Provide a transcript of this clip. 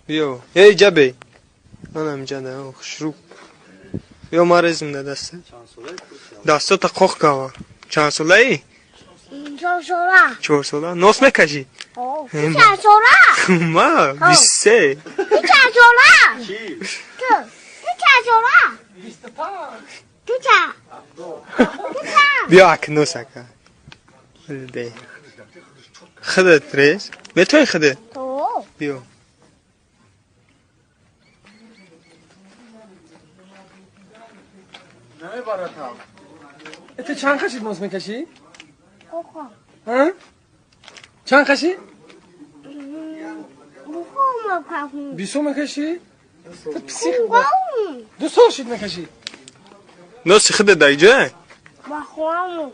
بیا ای جبه منم جده خوشرو بیا مارزم ده دسته دسته تا خوخ کوا چند ساله ای؟ 4 ساله ناس میکشی؟ چند ساله؟ ما 23 تو چند ساله؟ تو چند ساله؟ 25 تو چند؟ بیا اکنو سکه خودت ریز به توی خودت تو بیا نمیباره تا تو چند خشید موز میکشی؟ بخوام ها؟ چند خشی؟ بخوام 20 میکشی؟ تو پسیخ بخوام 2 سال شد میکشی ناس خودت دیجه بخوام